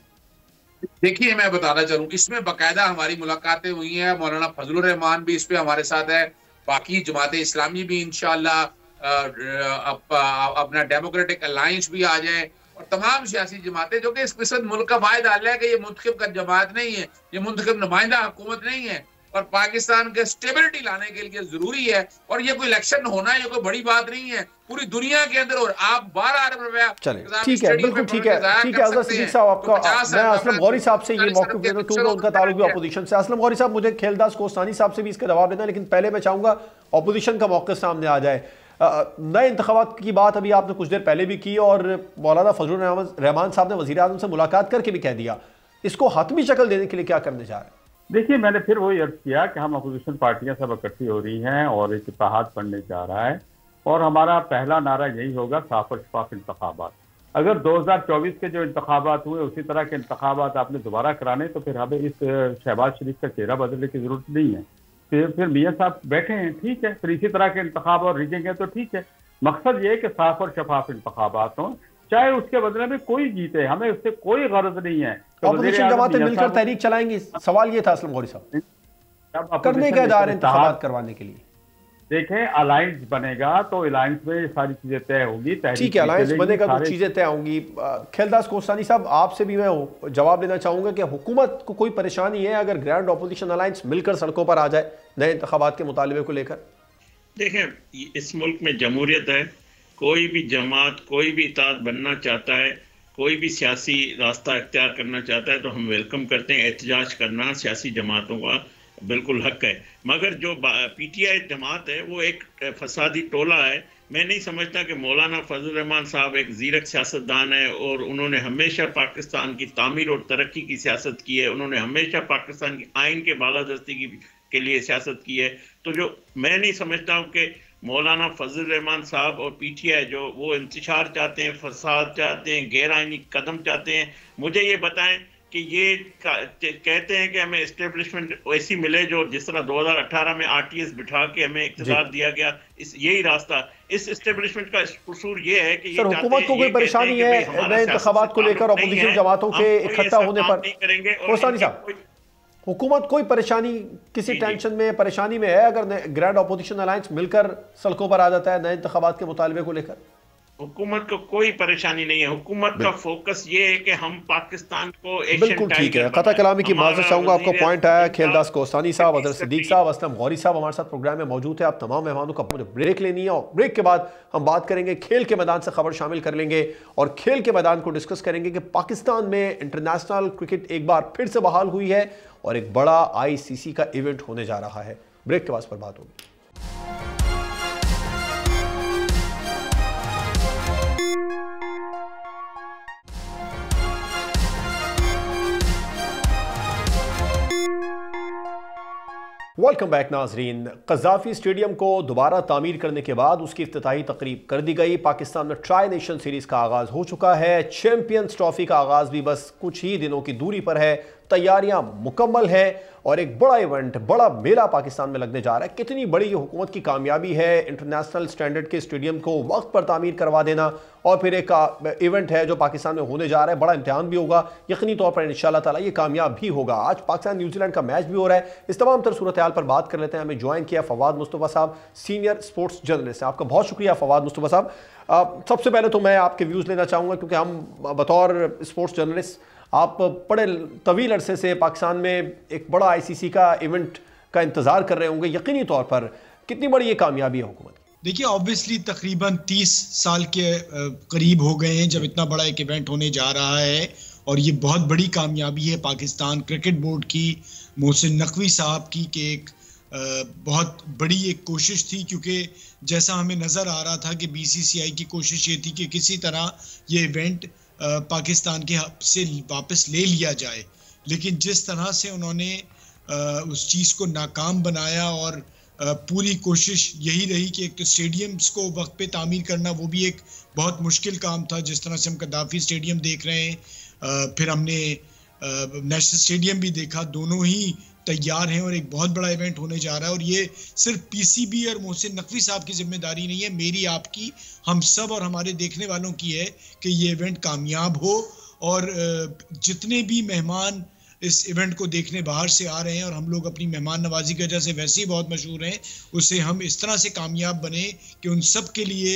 देखिए मैं बताना चाहूँ, इसमें बाकायदा हमारी मुलाकातें हुई हैं, मौलाना फजलुर रहमान भी इस पे हमारे साथ है, बाकी जमातें इस्लामी भी इंशाअल्लाह, अपना डेमोक्रेटिक अलायंस भी आ जाए, और तमाम सियासी जमातें, जो कि इस किस्म मुल्क का फायदा है कि ये मुंतखब का जमात नहीं है, ये मुंतखब नुमाइंदा हुकूमत नहीं है, और पाकिस्तान के स्टेबिलिटी लाने के लिए जरूरी है। और ये कोई इलेक्शन होना ये कोई बड़ी बात नहीं है पूरी दुनिया के अंदर, और आप 12 अरब रुपया। चले ठीक है, बिल्कुल ठीक है, ठीक है अजहर सिद्दीक साहब आपका। मैं असलम गौरी साहब से ये मौक़िफ़ लेना चाहूंगा, उनका ताल्लुक भी अपोजिशन से। असलम गौरी साहब, मुझे खेलदास कोस्तानी साहब से भी इसका जवाब देना, लेकिन पहले मैं चाहूंगा अपोजिशन का मौक़िफ़ सामने आ जाए। नए इंतखाबात की बात अभी आपने कुछ देर पहले भी की, और मौलाना फजलुर रहमान साहब ने वज़ीर आज़म से मुलाकात करके भी कह दिया। इसको हतमी शक्ल देने के लिए क्या करने जा रहे हैं? देखिए, मैंने फिर वही अर्ज किया कि हम अपोजिशन पार्टियां सब इकट्ठी हो रही हैं और एक इत्तेहाद बनने जा रहा है, और हमारा पहला नारा यही होगा, साफ और शफाफ इंतखाबात। अगर 2024 के जो इंतखाबात हुए उसी तरह के इंतखाबात आपने दोबारा कराने, तो फिर हमें इस शहबाज शरीफ का चेहरा बदलने की जरूरत नहीं है। फिर मियाँ साहब बैठे हैं, ठीक है, फिर इसी तरह के इंतखाब और रिगेंगे तो ठीक है। मकसद ये है कि साफ और शफाफ इंतखाबात हों, चाहे उसके बदले में कोई जीते, हमें उससे कोई गरज नहीं है। अपोजिशन जमातें मिलकर तहरीक चलाएंगी, सवाल ये था असलम गौरी साहब, करने क्या जा रहे हैं इंतखाबात करवाने के लिए? देखें, अलायंस बनेगा तो अलायंस में ये सारी चीजें तय होगी। ठीक है, अलायंस बनेगा तो चीजें तय होंगी। खेलदास कोस्तानी साहब, आपसे भी मैं जवाब लेना चाहूंगा कि हुकूमत को कोई परेशानी है अगर ग्रैंड अपोजिशन अलायंस मिलकर सड़कों पर आ जाए नए इंतखाबात के मुतालबे को लेकर? देखें, इस मुल्क में जमहूरियत है, कोई भी जमात, कोई भी इत्तेहाद बनना चाहता है, कोई भी सियासी रास्ता इख्तियार करना चाहता है तो हम वेलकम करते हैं। एहतजाज करना सियासी जमातों का बिल्कुल हक है, मगर जो पीटीआई जमात है वो एक फसादी टोला है। मैं नहीं समझता कि मौलाना फजल रहमान साहब एक ज़ीरक सियासतदान है और उन्होंने हमेशा पाकिस्तान की तामीर और तरक्की की सियासत की है, उन्होंने हमेशा पाकिस्तान की आइन के बालादस्ती के लिए सियासत की है। तो जो मैं नहीं समझता हूँ कि मौलाना फजल रहमान साहब और पीटीआई जो वो इंतशार चाहते हैं, फसाद चाहते हैं, गैर आइनी कदम चाहते हैं। मुझे ये बताएं कि ये कहते हैं कि हमें एस्टेब्लिशमेंट ऐसी मिले जो जिस तरह 2018 में आरटीएस बिठा के हमें इख्तियार दिया गया, यही रास्ता। इस एस्टेब्लिशमेंट का कसूर ये है कि सर, हुकूमत को कोई परेशानी है नए इंतखाबात को लेकर अपोजिशन जमातों के इकट्ठा होने पर? कोस्तानी साहब, हुकूमत कोई परेशानी, किसी टेंशन में, परेशानी में है अगर ग्रैंड अपोजिशन अलायंस मिलकर सड़कों पर आ जाता है नए इंतखाबात के मुतालबे को लेकर? हुकूमत को कोई परेशानी नहीं है। हुकूमत का फोकस ये है कि हम पाकिस्तान को बिल्कुल ठीक है। कथा कलामी की माजरत चाहूंगा, आपको पॉइंट आया। खेलदास कोस्तानी साहब, अदर सिद्दीक साहब, असलम गौरी साहब हमारे साथ प्रोग्राम में मौजूद है। आप तमाम मेहमानों को मुझे ब्रेक लेनी है और ब्रेक के बाद हम बात करेंगे, खेल के मैदान से खबर शामिल कर लेंगे और खेल के मैदान को डिस्कस करेंगे कि पाकिस्तान में इंटरनेशनल क्रिकेट एक बार फिर से बहाल हुई है और एक बड़ा ICC का इवेंट होने जा रहा है। ब्रेक के बाद पर बात होगी। वेलकम बैक नाजरीन। कज़ाफी स्टेडियम को दोबारा तामीर करने के बाद उसकी इफ्तिताही तकरीब कर दी गई। पाकिस्तान में ट्राई नेशन सीरीज का आगाज हो चुका है। चैंपियंस ट्रॉफी का आगाज भी बस कुछ ही दिनों की दूरी पर है। तैयारियां मुकम्मल है और एक बड़ा इवेंट, बड़ा मेला पाकिस्तान में लगने जा रहा है। कितनी बड़ी ये हुकूमत की कामयाबी है, इंटरनेशनल स्टैंडर्ड के स्टेडियम को वक्त पर तामीर करवा देना, और फिर एक इवेंट है जो पाकिस्तान में होने जा रहा है। बड़ा इम्तिहान भी होगा, यकीनी तौर पर इंशाअल्लाह ताला ये कामयाब भी होगा। आज पाकिस्तान न्यूजीलैंड का मैच भी हो रहा है। इस तमाम तर सूरत हाल पर बात कर लेते हैं। हमें ज्वाइन किया फवाद मुस्तफ़ा साहब, सीनियर स्पोर्ट्स जर्नलिस्ट हैं। आपका बहुत शुक्रिया फवाद मुस्तफ़ा साहब। सबसे पहले तो मैं आपके व्यूज़ लेना चाहूँगा, क्योंकि हम बतौर स्पोर्ट्स जर्नलिस्ट, आप बड़े तवील अरसे से पाकिस्तान में एक बड़ा ICC का इवेंट का इंतज़ार कर रहे होंगे। यकीनी तौर पर कितनी बड़ी ये कामयाबी है हुकूमत? देखिए, ऑब्वियसली तकरीबन 30 साल के करीब हो गए हैं जब इतना बड़ा एक इवेंट होने जा रहा है, और ये बहुत बड़ी कामयाबी है पाकिस्तान क्रिकेट बोर्ड की, मोहसिन नकवी साहब की, कि एक बहुत बड़ी एक कोशिश थी। क्योंकि जैसा हमें नज़र आ रहा था कि BCCI की कोशिश ये थी कि किसी तरह ये इवेंट पाकिस्तान के से वापस ले लिया जाए, लेकिन जिस तरह से उन्होंने उस चीज़ को नाकाम बनाया, और पूरी कोशिश यही रही कि एक तो स्टेडियम्स को वक्त पे तामीर करना, वो भी एक बहुत मुश्किल काम था। जिस तरह से हम कद्दाफी स्टेडियम देख रहे हैं, फिर हमने नेशनल स्टेडियम भी देखा, दोनों ही तैयार हैं और एक बहुत बड़ा इवेंट होने जा रहा है। और ये सिर्फ PCB और मोहसिन नकवी साहब की जिम्मेदारी नहीं है, मेरी, आपकी, हम सब और हमारे देखने वालों की है कि ये इवेंट कामयाब हो। और जितने भी मेहमान इस इवेंट को देखने बाहर से आ रहे हैं, और हम लोग अपनी मेहमान नवाजी की वजह से वैसे ही बहुत मशहूर हैं, उससे हम इस तरह से कामयाब बने कि उन सब के लिए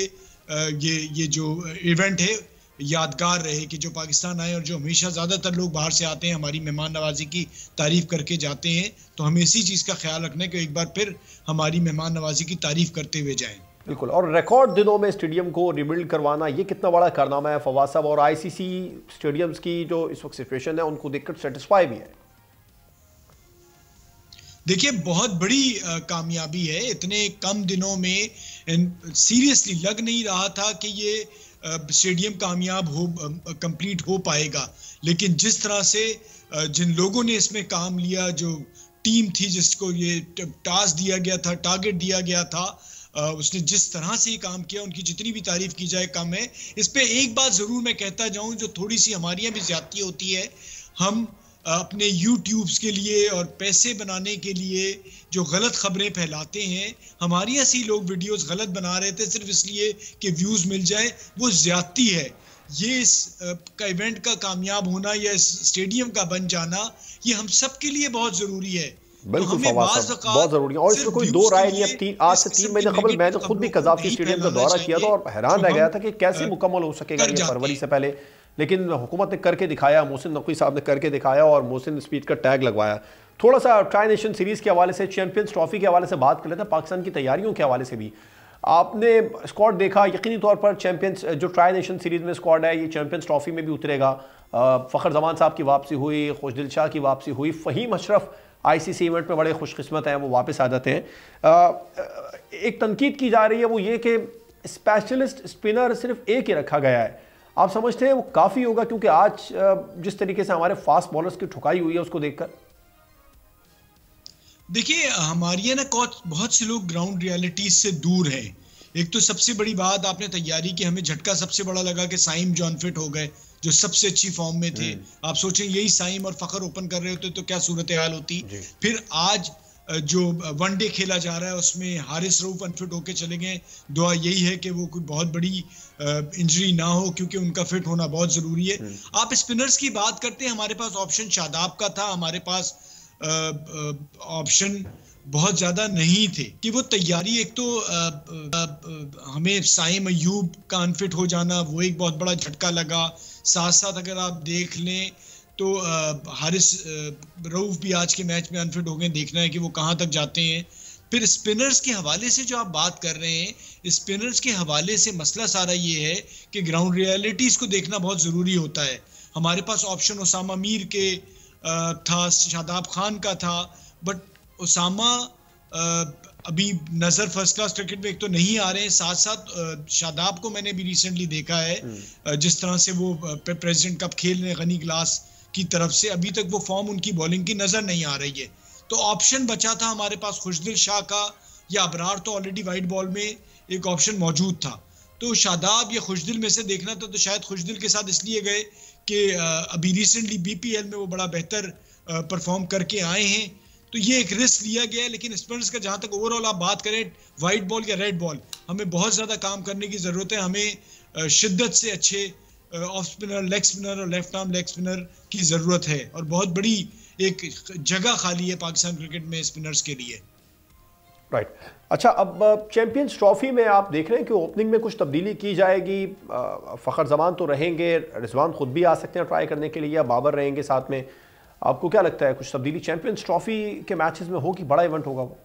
ये जो इवेंट है यादगार रहे, कि जो पाकिस्तान आए और जो हमेशा ज़्यादातर लोग बाहर से आते हैं हमारी मेहमान नवाजी की तारीफ़ करके जाते हैं, तो हमें इसी चीज़ का ख्याल रखना है कि एक बार फिर हमारी मेहमान नवाजी की तारीफ़ करते हुए जाएं। बिल्कुल। और रिकॉर्ड दिनों में स्टेडियम को रिबिल्ड करवाना, ये कितना बड़ा कारनामा है फवाद साहब, और ICC स्टेडियम्स की जो इस वक्त सिचुएशन है उनको देखकर सेटिस्फाई भी है? देखिए, बहुत बड़ी कामयाबी है। इतने कम दिनों में सीरियसली लग नहीं रहा था कि ये स्टेडियम कामयाब हो, कंप्लीट हो पाएगा। लेकिन जिस तरह से जिन लोगों ने इसमें काम लिया, जो टीम थी जिसको ये टास्क दिया गया था, टारगेट दिया गया था, उसने जिस तरह से ये काम किया, उनकी जितनी भी तारीफ की जाए कम है। इस पे एक बात जरूर मैं कहता जाऊं, जो थोड़ी सी हमारी यहाँ भी ज्यादती होती है, हम अपने यूट्यूब्स के लिए और पैसे बनाने के लिए जो गलत खबरें फैलाते हैं, हमारे यहाँ से लोग वीडियोस गलत बना रहे थे सिर्फ इसलिए कि व्यूज मिल जाए, वो ज्यादती है। ये इस का इवेंट का कामयाब होना या इस स्टेडियम का बन जाना, ये हम सब के लिए बहुत जरूरी है। बिल्कुल फवाद साहब, बहुत जरूरी है और इसमें कोई दो राय नहीं। अब आज से 3 महीने कबल मैं तो खुद भी कज़ाफ़ी स्टेडियम का दौरा किया था और हैरान रह गया था कि कैसे मुकम्मल हो सकेगा ये फरवरी से पहले। लेकिन हुकूमत ने करके दिखाया, मोहसिन नकवी साहब ने करके दिखाया और मोहसिन स्पीड का टैग लगवाया। थोड़ा सा ट्राई नेशन सीरीज़ के हवाले से, चैंपियंस ट्रॉफी के हवाले से बात कर लेते हैं, पाकिस्तान की तैयारियों के हवाले से भी। आपने स्क्वाड देखा, यकीनी तौर पर चैंपियंस जो ट्राई नेशन सीरीज़ में स्क्वाड है, ये चैंपियंस ट्रॉफी में भी उतरेगा। फ़खर जमान साहब की वापसी हुई, खुशदिल शाह की वापसी हुई, फ़हीम अशरफ आईसीसी इवेंट में बड़े खुशकिस्मत हैं, वो वापस आ जाते हैं। एक तनकीद की जा रही है वो ये कि स्पेशलिस्ट स्पिनर सिर्फ एक ही रखा गया है। आप समझते हैं वो काफ़ी होगा? क्योंकि आज जिस तरीके से हमारे फास्ट बॉलर्स की ठुकाई हुई है उसको देखकर। देखिए, हमारे यहाँ ना बहुत से लोग ग्राउंड रियलिटीज से दूर हैं। एक तो सबसे बड़ी बात आपने तैयारी की, हमें झटका सबसे बड़ा लगा कि साइम जॉन फिट हो गए, जो सबसे अच्छी फॉर्म में थे। आप सोचें यही साइम और फखर ओपन कर रहे होते तो क्या सूरत हाल होती। फिर आज जो वनडे खेला जा रहा है उसमें हारिस रऊफ अनफिट होके चले गए। दुआ यही है कि वो कोई बहुत बड़ी इंजरी ना हो, क्योंकि उनका फिट होना बहुत जरूरी है। आप स्पिनर्स की बात करते हैं, हमारे पास ऑप्शन शादाब का था, हमारे पास ऑप्शन बहुत ज्यादा नहीं थे कि वो तैयारी। एक तो हमें साइम अयूब का अनफिट हो जाना, वो एक बहुत बड़ा झटका लगा। साथ साथ अगर आप देख लें तो हारिस रऊफ भी आज के मैच में अनफिट हो गए, देखना है कि वो कहाँ तक जाते हैं। फिर स्पिनर्स के हवाले से जो आप बात कर रहे हैं, स्पिनर्स के हवाले से मसला सारा ये है कि ग्राउंड रियलिटीज को देखना बहुत ज़रूरी होता है। हमारे पास ऑप्शन उसामा मीर के था, शादाब खान का था, बट उसामा अभी नजर फर्स्ट क्लास क्रिकेट में एक तो नहीं आ रहे हैं, साथ साथ शादाब को मैंने भी रिसेंटली देखा है जिस तरह से वो प्रेसिडेंट कप खेल रहे गनी ग्लास की तरफ से, अभी तक वो फॉर्म उनकी बॉलिंग की नजर नहीं आ रही है। तो ऑप्शन बचा था हमारे पास खुशदिल शाह का या अबरार, तो ऑलरेडी वाइट बॉल में एक ऑप्शन मौजूद था। तो शादाब या खुशदिल में से देखना था, तो शायद खुशदिल के साथ इसलिए गए कि अभी रिसेंटली बीपीएल में वो बड़ा बेहतर परफॉर्म करके आए हैं, तो ये एक रिस्क लिया गया है। लेकिन स्पिनर्स का जहां तक ओवरऑल आप बात करें, वाइट बॉल या रेड बॉल, हमें बहुत ज्यादा काम करने की जरूरत है। हमें शिद्दत से अच्छे ऑफ स्पिनर, लेग स्पिनर और लेफ्ट आर्म लेग स्पिनर की जरूरत है, और बहुत बड़ी एक जगह खाली है पाकिस्तान क्रिकेट में स्पिनर्स के लिए। राइट। अच्छा, अब चैंपियंस ट्रॉफी में आप देख रहे हैं कि ओपनिंग में कुछ तब्दीली की जाएगी। फ़खर जमान तो रहेंगे, रिजवान खुद भी आ सकते हैं ट्राई करने के लिए, या बाबर रहेंगे साथ में। आपको क्या लगता है कुछ तब्दीली चैंपियंस ट्रॉफी के मैचेस में होगी? बड़ा इवेंट होगा वो।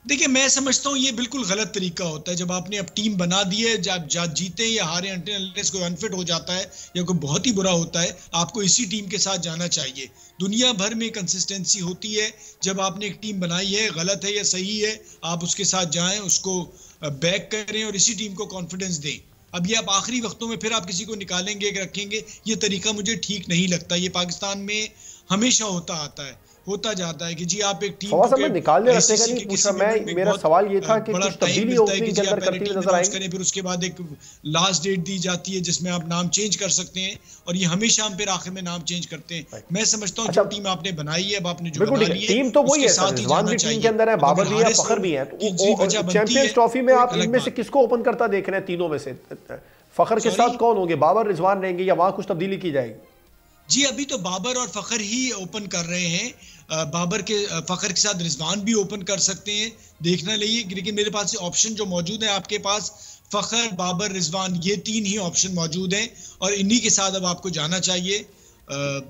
देखिए, मैं समझता हूँ ये बिल्कुल गलत तरीका होता है। जब आपने अब टीम बना दी है, जब जीते या हारे, अनलेस कोई अनफिट हो जाता है या कोई बहुत ही बुरा होता है, आपको इसी टीम के साथ जाना चाहिए। दुनिया भर में कंसिस्टेंसी होती है। जब आपने एक टीम बनाई है, गलत है या सही है, आप उसके साथ जाएं, उसको बैक करें और इसी टीम को कॉन्फिडेंस दें। अब ये आप आखिरी वक्तों में फिर आप किसी को निकालेंगे, रखेंगे, ये तरीका मुझे ठीक नहीं लगता। ये पाकिस्तान में हमेशा होता जाता है कि जी आप एक टीम को निकालने रखने का नहीं पूछ रहा मैं। मेरा सवाल ये था कि कुछ तब्दीली ओपनिंग के अंदर करती हुई नजर आएंगी, फिर उसके बाद एक लास्ट डेट दी जाती है जिसमें आप नाम चेंज कर सकते हैं, और ये हमेशा हम फिर आखिर में नाम चेंज करते हैं। मैं समझता हूँ जो टीम आपने बनाई है, अब आपने जो बना ली है, टीम तो वही है, रिजवान भी टीम के अंदर है, बाबर भी है, फखर भी है। चैंपियंस ट्रॉफी में आप इनमें से किसको ओपन करता देख रहे हैं? तीनों में से फखर के साथ कौन होंगे? बाबर, रिजवान रहेंगे या वहां कुछ तब्दीली की जाएगी? जी, अभी तो बाबर और फखर ही ओपन कर रहे हैं। फखर के साथ रिजवान भी ओपन कर सकते हैं, देखना लिए। लेकिन मेरे पास ऑप्शन जो मौजूद है, आपके पास फखर, बाबर, रिजवान, ये 3 ही ऑप्शन मौजूद हैं, और इन्हीं के साथ अब आपको जाना चाहिए।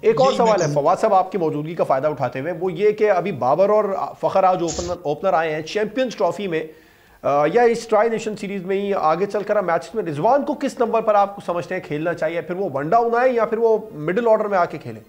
एक और सवाल है फवाद साहब आपकी मौजूदगी का फायदा उठाते हुए, वो ये कि अभी बाबर और फखर आज ओपनर आए हैं चैंपियंस ट्रॉफी में या इस ट्राई नेशन सीरीज में ही आगे चलकर मैच में रिजवान को किस नंबर पर आप समझते हैं खेलना चाहिए? फिर वो वन डाउन आए या फिर वो मिडिल ऑर्डर में आके खेले?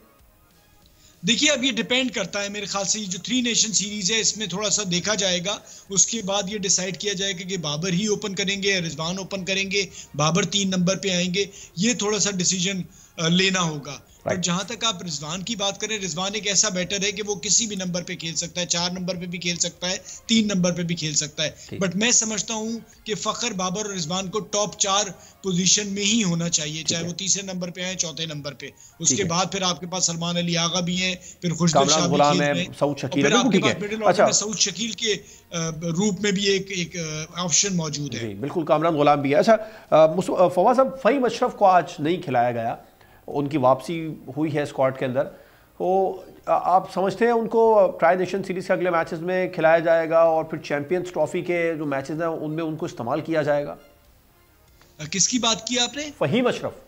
देखिए अब ये डिपेंड करता है मेरे ख्याल से, ये जो 3 नेशन सीरीज है इसमें थोड़ा सा देखा जाएगा, उसके बाद ये डिसाइड किया जाएगा कि बाबर ही ओपन करेंगे या रिजवान ओपन करेंगे, बाबर 3 नंबर पे आएंगे, ये थोड़ा सा डिसीजन लेना होगा। और जहां तक आप रिजवान की बात करें, रिजवान एक ऐसा बैटर है कि वो किसी भी नंबर पे खेल सकता है, 4 नंबर पे भी खेल सकता है, 3 नंबर पे भी खेल सकता है, बट मैं समझता हूं कि फखर, बाबर और रिजवान को टॉप 4 पोजीशन में ही होना चाहिए, चाहे वो तीसरे नंबर पे आए, चौथे नंबर पे, उसके बाद फिर आपके पास सलमान अली आगा भी हैं, फिर खुशदिल शाह भी खेल रहे हैं, फिर आपके पास मिडिल ऑर्डर में सऊद शकील के रूप में भी एक ऑप्शन मौजूद है। बिल्कुल, कामरान गुलाम भी है। अच्छा फवाद साहब, फ़हीम अशरफ को आज नहीं खिलाया गया, उनकी वापसी हुई है स्क्वाड के अंदर, तो आप समझते हैं उनको ट्राई नेशन सीरीज़ के अगले मैचेस में खिलाया जाएगा और फिर चैंपियंस ट्रॉफी के जो मैचेस हैं उनमें उनको इस्तेमाल किया जाएगा? किसकी बात की आपने? फ़हीम अशरफ।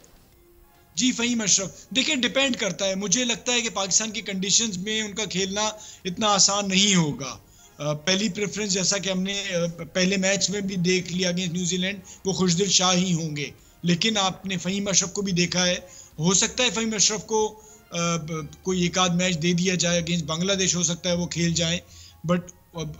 जी, फ़हीम अशरफ, देखिए डिपेंड करता है, मुझे लगता है कि पाकिस्तान की कंडीशंस में उनका खेलना इतना आसान नहीं होगा। पहली प्रेफरेंस, जैसा कि हमने पहले मैच में भी देख लिया अगेंस्ट न्यूजीलैंड, वो खुशदिल शाह ही होंगे, लेकिन आपने फ़हीम अशरफ को भी देखा है, हो सकता है फ़हीम अशरफ को कोई एक आध मैच दे दिया जाए, अगेंस्ट बांग्लादेश हो सकता है वो खेल जाए, बट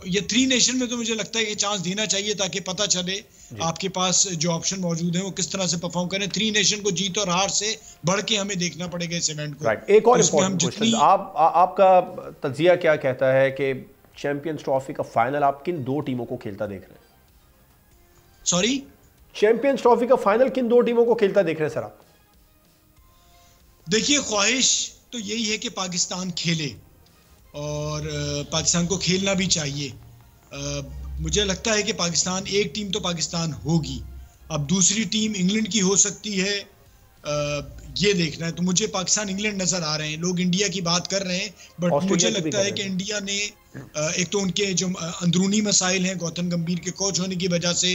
ये 3 नेशन में तो मुझे लगता है कि चांस देना चाहिए ताकि पता चले आपके पास जो ऑप्शन मौजूद है वो किस तरह से परफॉर्म करें। 3 नेशन को जीत और हार से बढ़ के हमें देखना पड़ेगा इस इवेंट को। राइट, एक और इम्पोर्टेंट क्वेश्चन, आपका तज्जिया क्या कहता है कि चैंपियंस ट्रॉफी का फाइनल आप किन 2 टीमों को खेलता देख रहे हैं? सॉरी, चैंपियंस ट्रॉफी का फाइनल किन 2 टीमों को खेलता देख रहे हैं सर आप? देखिए, ख्वाहिश तो यही है कि पाकिस्तान खेले और पाकिस्तान को खेलना भी चाहिए। मुझे लगता है कि पाकिस्तान, एक टीम तो पाकिस्तान होगी, अब दूसरी टीम इंग्लैंड की हो सकती है, ये देखना है। तो मुझे पाकिस्तान इंग्लैंड नजर आ रहे हैं, लोग इंडिया की बात कर रहे हैं, बट मुझे लगता है कि इंडिया ने एक तो उनके जो अंदरूनी मसाइल हैं, गौतम गंभीर के कोच होने की वजह से,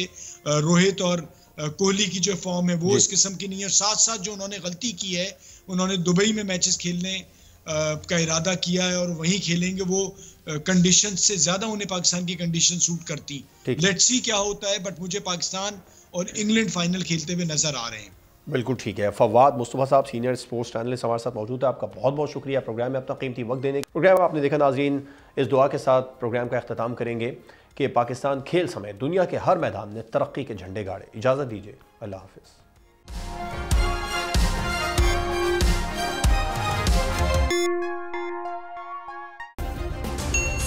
रोहित और कोहली की जो फॉर्म है वो इस किस्म की नहीं है, साथ साथ जो उन्होंने गलती की है, उन्होंने दुबई में मैचेस खेलने का इरादा किया है और वहीं खेलेंगे, वो कंडीशन से ज्यादा उन्हें पाकिस्तान की कंडीशन सूट करती। लेट्स सी क्या होता है, बट मुझे पाकिस्तान और इंग्लैंड फाइनल खेलते हुए नजर आ रहे हैं। बिल्कुल ठीक है। फवाद मुस्तफा साहब, सीनियर स्पोर्ट्स एनालिस्ट हमारे साथ मौजूद है, आपका बहुत बहुत शुक्रिया प्रोग्राम में अपना कीमती वक्त देने। प्रोग्राम आपने देखा नाजरीन, इस दुआ के साथ प्रोग्राम का अख्ताम करेंगे कि पाकिस्तान खेल समेत दुनिया के हर मैदान में तरक्की के झंडे गाड़े। इजाज़त दीजिए, अल्लाह हाफिज़।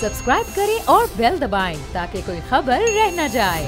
सब्सक्राइब करें और बेल दबाएं ताकि कोई खबर रह न जाए।